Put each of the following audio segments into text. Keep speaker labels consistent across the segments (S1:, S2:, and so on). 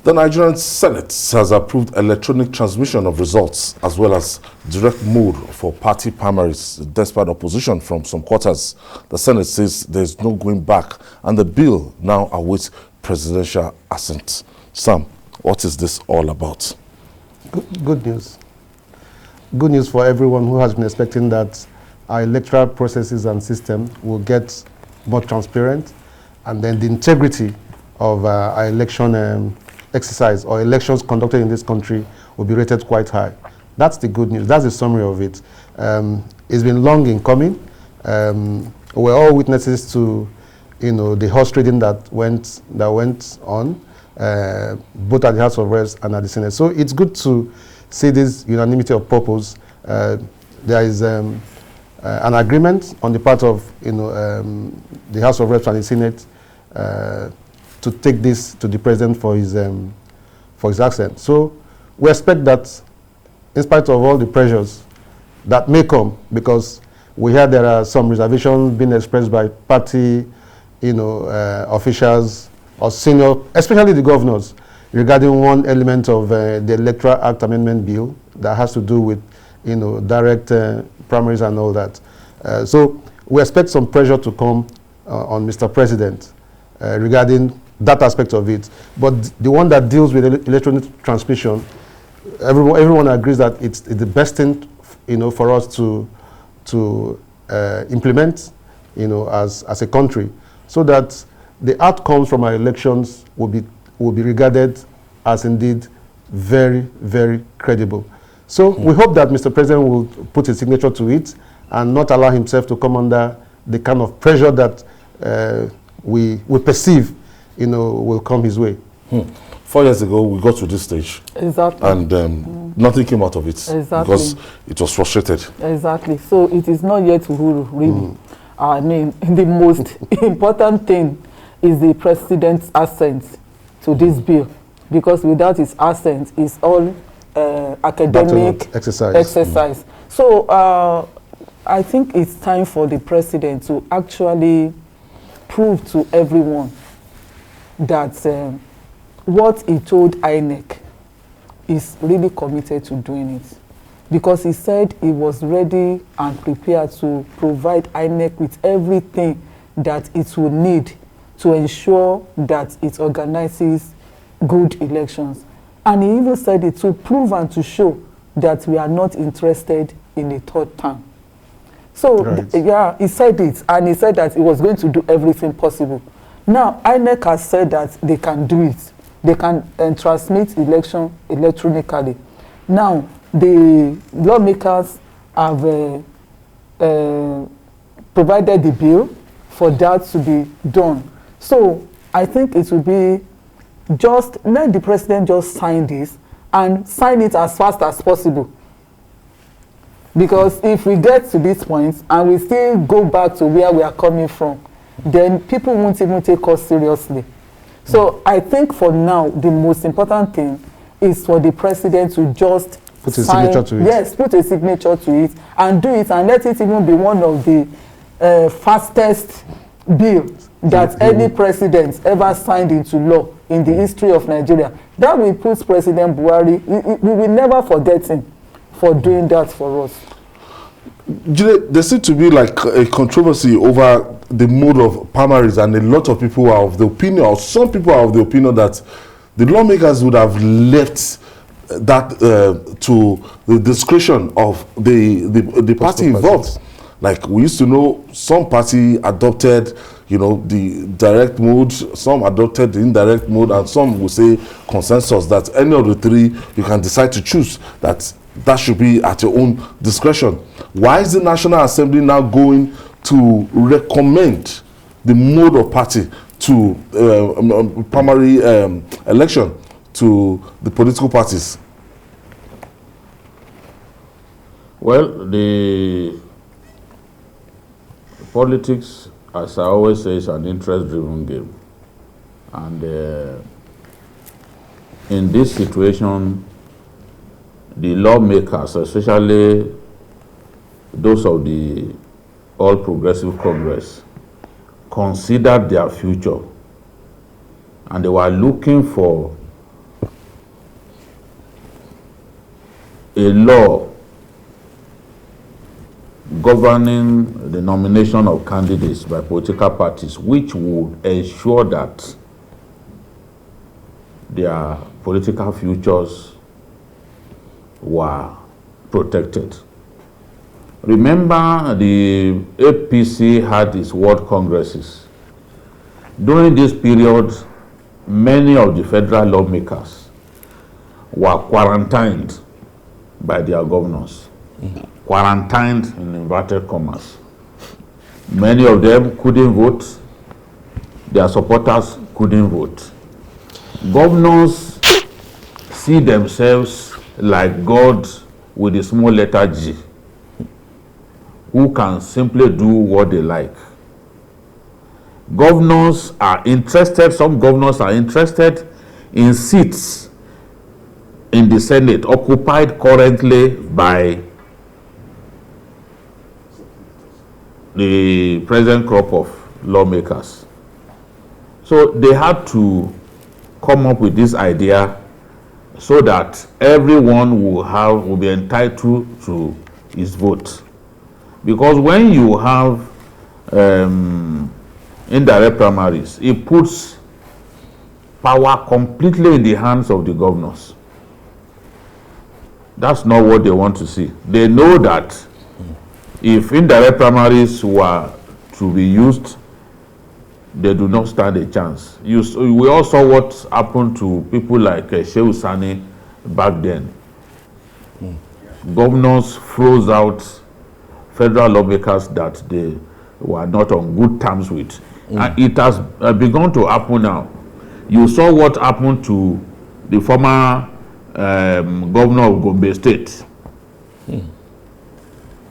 S1: The Nigerian Senate has approved electronic transmission of results as well as direct mode for party primaries despite opposition from some quarters. The Senate says there's no going back and the bill now awaits presidential assent. Sam, what is this all about?
S2: Good news. Good news for everyone who has been expecting that our electoral processes and system will get more transparent, and then the integrity of our election exercise or elections conducted in this country will be rated quite high. That's the good news. That's the summary of it. It's been long in coming. We're all witnesses to, the horse trading that went on, both at the House of Reps and at the Senate. So it's good to see this unanimity of purpose. There is an agreement on the part of the House of Reps and the Senate to take this to the president for his assent. So we expect that, in spite of all the pressures that may come, because we hear there are some reservations being expressed by party, officials or senior, especially the governors, regarding one element of the Electoral Act Amendment Bill that has to do with, direct primaries and all that. So we expect some pressure to come on Mr. President regarding that aspect of it. But the one that deals with electronic transmission, everyone agrees that it's the best thing, for us to implement, as a country, so that the outcomes from our elections will be regarded as indeed very, very credible. So we hope that Mr. President will put his signature to it and not allow himself to come under the kind of pressure that we perceive, will come his way.
S1: 4 years ago, we got to this stage.
S3: Exactly.
S1: And nothing came out of it.
S3: Exactly.
S1: Because it was frustrated.
S3: Exactly. So it is not yet Uhuru, really. I mean, the most important thing is the president's assent to this bill. Because without his assent, it's all academic exercise. So I think it's time for the president to actually prove to everyone that what he told INEC is really committed to doing it. Because he said he was ready and prepared to provide INEC with everything that it will need to ensure that it organizes good elections. And he even said it to prove and to show that we are not interested in a third term. So, yeah, he said it, and he said that he was going to do everything possible. Now, INEC has said that they can do it. They can transmit election electronically. Now, the lawmakers have provided the bill for that to be done. So, I think it will be just let the president just sign this and sign it as fast as possible. Because if we get to this point and we still go back to where we are coming from, then people won't even take us seriously. So I think for now, the most important thing is for the president to just
S2: put his signature to it.
S3: Yes, put a signature to it and do it, and let it even be one of the fastest bills that any president ever signed into law in the history of Nigeria. That will put President Buhari, we will never forget him for doing that for us.
S1: There seems to be like a controversy over the mode of primaries, and a lot of people are of the opinion, or some people are of the opinion, that the lawmakers would have left that to the discretion of the party involved. Like we used to know, some party adopted, the direct mode, some adopted the indirect mode, and some will say consensus, that any of the three you can decide to choose, that should be at your own discretion. Why is the National Assembly now going to recommend the mode of party to primary election to the political parties?
S4: Well, the politics, as I always say, is an interest-driven game. And in this situation, the lawmakers, especially those of the All Progressive Congress, considered their future, and they were looking for a law governing the nomination of candidates by political parties, which would ensure that their political futures were protected. Remember, the APC had its world congresses. During this period, many of the federal lawmakers were quarantined by their governors. Quarantined in inverted commas. Many of them couldn't vote. Their supporters couldn't vote. Governors see themselves like God with a small letter G, who can simply do what they like. Governors are interested, some governors are interested in seats in the Senate occupied currently by the present crop of lawmakers. So they had to come up with this idea so that everyone will be entitled to his vote. Because when you have indirect primaries, it puts power completely in the hands of the governors. That's not what they want to see. They know that if indirect primaries were to be used, they do not stand a chance. We all saw what happened to people like Shehu Sani back then. Governors froze out federal lawmakers that they were not on good terms with. And it has begun to happen now. You saw what happened to the former governor of Gombe State.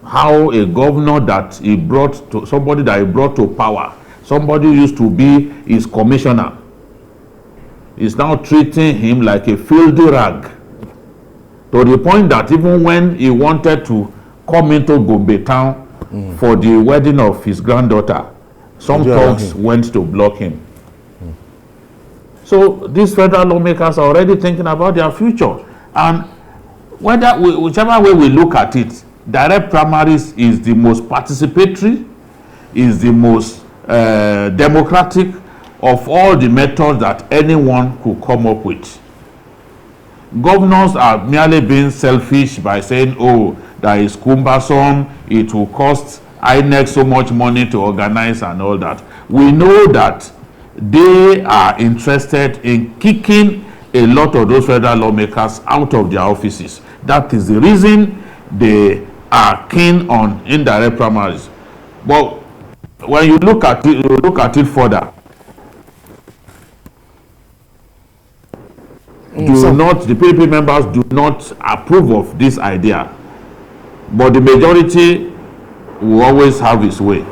S4: How a governor that he brought to, somebody that he brought to power, somebody who used to be his commissioner, is now treating him like a filthy rag, to the point that even when he wanted to come into Gombe town for the wedding of his granddaughter, some thugs went to block him. So these federal lawmakers are already thinking about their future. And whichever way we look at it, direct primaries is the most participatory, is the most democratic of all the methods that anyone could come up with. Governors are merely being selfish by saying, oh, that is cumbersome, it will cost INEC so much money to organize and all that. We know that they are interested in kicking a lot of those federal lawmakers out of their offices. That is the reason they are keen on indirect primaries. But when you look at it further, the PDP members do not approve of this idea, but the majority will always have its way.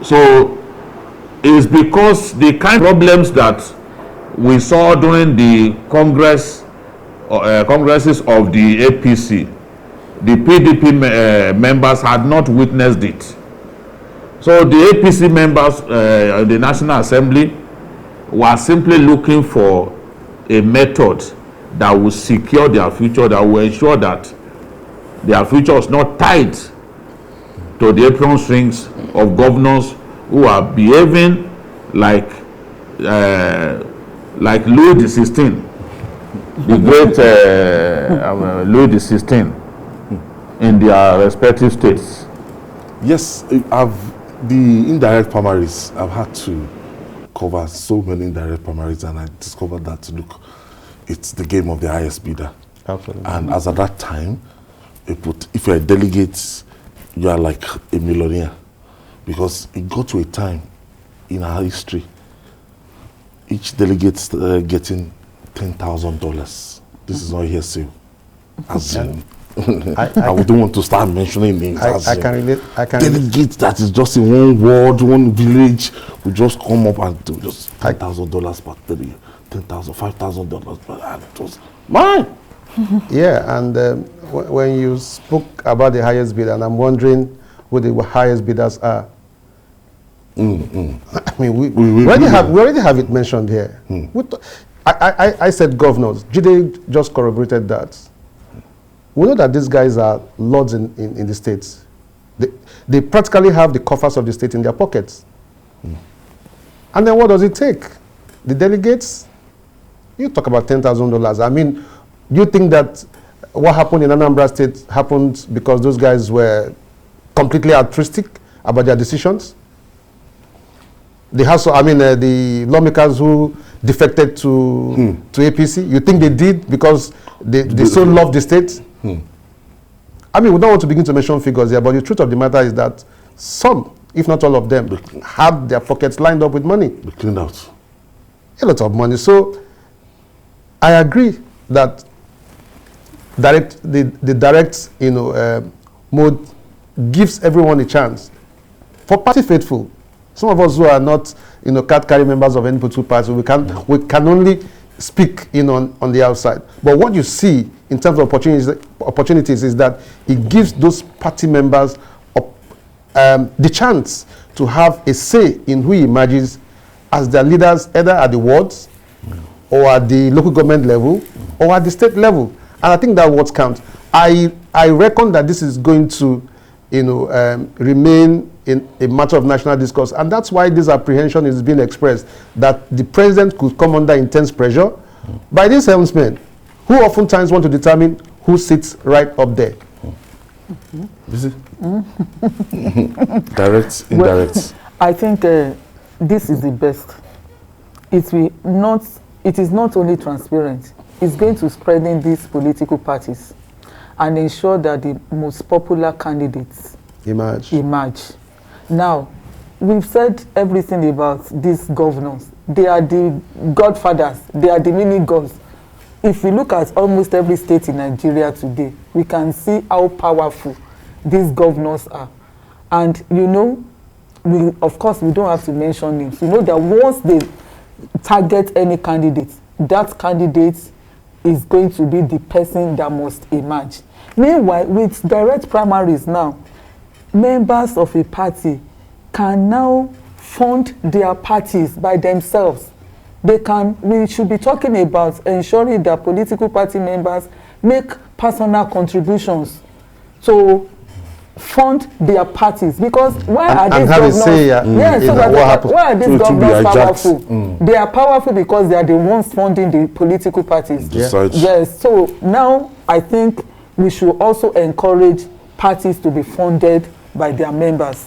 S4: So it's because the kind of problems that we saw during the congresses of the APC, the PDP members had not witnessed it. So the APC members in the National Assembly were simply looking for a method that will secure their future, that will ensure that their future is not tied to the apron strings of governors who are behaving like Louis XVI, the great Louis XVI, in their respective states.
S1: Yes, the indirect primaries, I've had to cover so many indirect primaries, and I discovered that, look, it's the game of the highest bidder.
S2: Absolutely.
S1: And as at that time, if you're a delegate, you are like a millionaire. Because it got to a time in our history, each delegate getting $10,000. This is not hearsay. As in, I wouldn't want to start mentioning names.
S2: I can relate.
S1: Delegates that is just in one ward, one village, will just come up and do just $10,000 per day, $10,000, $5,000 per day. It was mine.
S2: Yeah, and when you spoke about the highest bidder, and I'm wondering who the highest bidders are. I mean, we already have it mentioned here. I said governors. Jide just corroborated that. We know that these guys are lords in the states. They practically have the coffers of the state in their pockets. And then what does it take? The delegates? You talk about $10,000. I mean, you think that what happened in Anambra State happened because those guys were completely altruistic about their decisions? The the lawmakers who defected to APC, you think they did because they so love the state? I mean, we don't want to begin to mention figures here, but the truth of the matter is that some, if not all of them, have their pockets lined up with money.
S1: They cleaned out.
S2: A lot of money. So I agree that the direct mode gives everyone a chance. For party faithful, some of us who are not card carry members of any political party, we can only speak on the outside. But what you see in terms of opportunities is that it gives those party members the chance to have a say in who emerges as their leaders, either at the wards or at the local government level or at the state level. And I think that what counts. I reckon that this is going to remain in a matter of national discourse, and that's why this apprehension is being expressed, that the president could come under intense pressure by these helmsmen, who oftentimes want to determine who sits right up there.
S1: Is it? Direct, indirect.
S3: Well, I think this is the best. It is not only transparent, it's going to strengthen these political parties and ensure that the most popular candidates emerge. Now, we've said everything about these governors. They are the godfathers. They are the mini gods. If we look at almost every state in Nigeria today, we can see how powerful these governors are. And of course, we don't have to mention names. You know that once they target any candidate, that candidate is going to be the person that must emerge. Meanwhile, with direct primaries now, members of a party can now fund their parties by themselves. We should be talking about ensuring that political party members make personal contributions to fund their parties, because why are these governors powerful? They are powerful because they are the ones funding the political parties. Yes. So now I think we should also encourage parties to be funded by their members.